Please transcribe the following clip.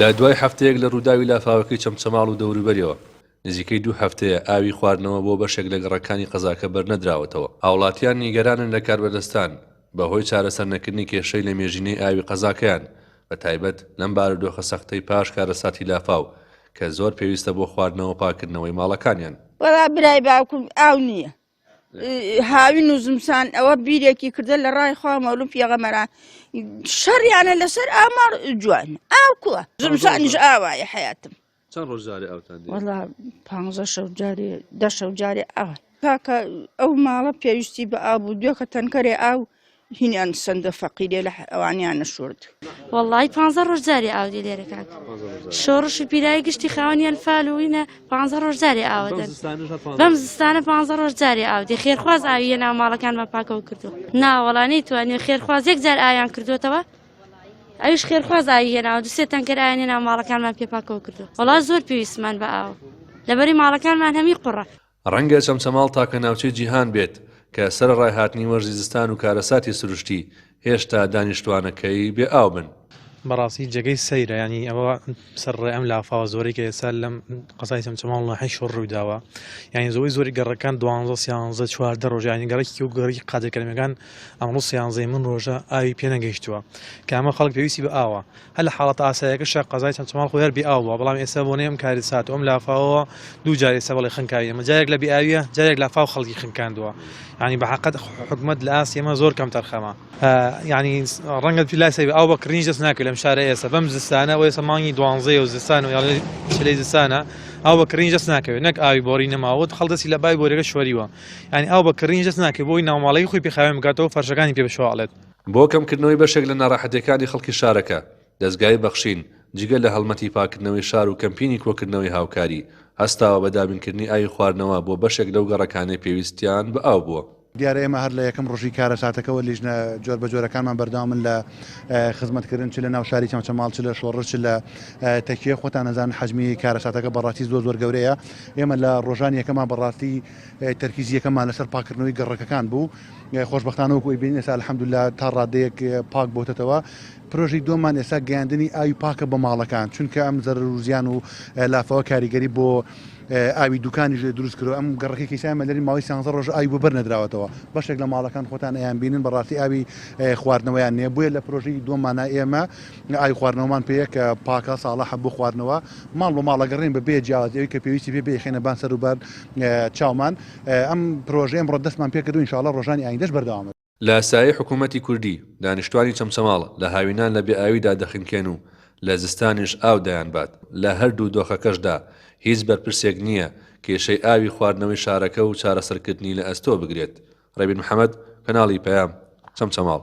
لە دوای هەفتەیەک لە ڕووداوی لافاوەکەی چەمچەماڵ و دەوروبەریەوە نزیکەی 2 هەفتەیە ئاوی خواردنەوە بۆ بەشێک لە گەڕەکانی قەزاکە بەرنەدراوەتەوە. هاوڵاتیان نیگەرانن لە کاربەدەستان بەهۆی چارەسەر نەکردنی کێشەی لە مێژینەی ئاوی قەزاکەیان، بە تایبەت لەم بارودۆخە سەختەی پاش کارەساتی لافاو کە زۆر پێویستە بۆ خواردنەوە پاکردنەوەی ماڵەکانیان. وەڵا برای باوکم ئاو نییە، هاوین و زمسان ئەوە بیرێکی کردە لە ڕای خوا مەولوم پێغەمبەران شەڕیانە لەسەر ئامار جوان ئاو کووە زمسانیش ئاوایە حیاتم. چەند ڕۆژ جارێ ئاوتان دێت؟ وەڵا 15 شەو جارێ 10 شەو جارێ ئاوە کاکە ئەو ماڵە پێویستی بە ئاو بوو دوێ کە تەنکەرێ ئاو هینیان سندە فەقیرێ لە ئەوانیان نەشورد. وەڵی 15 ڕۆژ جارێ ئاودی لێرە کاک شۆڕش و پیرایی گشتی خاوەنیان فالوینە 15 ڕۆژ جارێ ئاوە دەن بەم زستانە 15 ڕۆژ جارێ ئاودی خێرخواز ئاویە ناو ماڵەکانمان پاکەوە کردو ناوەڵانەی توانێت خێرخواز یەک جار ئایان کردوێتەوە ئەویش خێرخواز ئاوی هێناوە دوسێ تەنکەر ئایانێ ناو ماڵەکانمان پێ پاکەوە کردو وەڵا زۆر پێویستمان بە ئاو لەبەری ماڵەکانمان هەمی قوڕە. ڕەنگە چەمچەماڵ تاکە ناوچەی جیهان بێت کە سەر ڕایهاتنی وەرزی زستان و کارەساتی سروشتی هێشتا دانیشتوانەکەی بێ ئاو بن. بەڕاستی جێگەی سەیرە ینی ئەوە سەرڕێ ئەم لافاوە زۆری کە ئێستا لەم قەزای چەمچەماڵ لەحی شۆڕ ڕوویداوە ینی زۆری گەڕەکان 12 14 ڕۆژ ینی گەڕێکی و گەڕێکی قادرکەرمەکان ئەمڕۆ 13 من ڕۆژە ئاوی پێ نەگەیشتووە کە ئەمە خەڵک پێویستی بە ئاوە هەر لە حاڵەتە ئاساییەکەشە قەزای چەمچەماڵ خۆی هەر بێ ئاو بووە بەڵام ئێستا بۆ نێم کاری سات ئەم لافاوەوە دوو جار ئێستا بەڵێ خنکاوی ئەمە جارێک لە بێ ئاویە جارێک لافاو خەڵکی خنکاندووە ینی بە حەقەت حکومەت لە ئاسی ئەمە زۆر کەم تەرخەمە ینی ڕەنگە لاسەی ئاو بە کڕینج دەست ناکەوێت لەم شارە ئێستا بەم زستانە و ئێستا مانگی 12 و زستان و چلەی زستانە ئاو بە کڕینج دەست ناکەوێت نەک ئاوی بۆری نەماوەت خەڵدەسی لە بای بۆرەکە شوەریوە ینی ئاو بە کڕینج دەست ناکەوێت بۆی ناوماڵەی خۆی پێخاوێن بکاتەوە فەرشەکانی پێ بشواڵێت. بۆ کەمکردنەوەی بەشێک لە ناڕەحەتیەکانی خەڵکی شارەکە دەستگای بەخشین جگە لە هەڵمەتی پاکردنەوەی شار و کەمپینی کۆکردنەوەی هاوکاری هەستاوە بە دابینکردنی ئاوی خواردنەوە بۆ بەشێک لەو گەڕەکانەی پێویستیان بە ئاو بووە. دیارە ئێمە هەر لە یەکەم ڕۆژی کارەساتەکەەوە لیژنە جۆر بە جۆرەکانمان بەرداومن لە خزمەتکردن چ لە ناو شاری چەمچەماڵ چ لە شۆڕش لە تەکیە خۆتان نەزان حەجمی کارەساتەکە بەڕاستی زۆر گەورەیە. ئێمە لە ڕۆژانی یەکەمان بەڕاستی تەرکیزیەکەمان لەسەر پاکردنەوەی گەڕەکەکان بوو خۆشبەختانەوەکو بین ئێستا الحەمدوللا تا ڕادەیەک پاک بۆتەوە. پرۆژی دووەمان ئێستا گەیاندنی ئاوی پاکە بە ماڵەکان چونکە ئەم زەرروزیان و لافەوە کاریگەری بۆ ئاوی دوکانی دروست کرد ئەم گەڕەکەی کیسایمە لەری ماوەی 13 ڕۆژ ئاوی بۆ بەرنەدراوەتەوە بەشێک لە ماڵەکان خۆتان ئەیان بینن بەڕاستی ئاوی خواردنەوەیان نییە بووە لە پرۆژەی دووەمانە ئێمە ئاوی خواردنەوەمان پێەیە کە پاکە ساڵح بۆ خواردنەوە ماڵ بۆ ماڵەگەڕین بە بێ جیاوازەوەی کە پێویستی پێ بێخێنە بان سەر و بەر چاومان ئەم پرۆژەیە ئەمڕۆ دەستمان پێ کردو ئینشاڵڵا ڕۆژانی ئایندەش بەردەوامە. لە سایەی حکوومەتی کوردی دانیشتوانی چەمچەماڵ لە هاوینان لە بێئاویدا دەخنکێن و لە زستانیش ئاو دەیان بات لە هەردوو دۆخەکەشدا هیچ بەرپرسێک نییە کێشەی ئاوی خواردنەوەی شارەکە و چارەسەرکردنی لە ئەستۆ بگرێت. ڕێبین محەممەد کەناڵی پەیام چەمچەماڵ.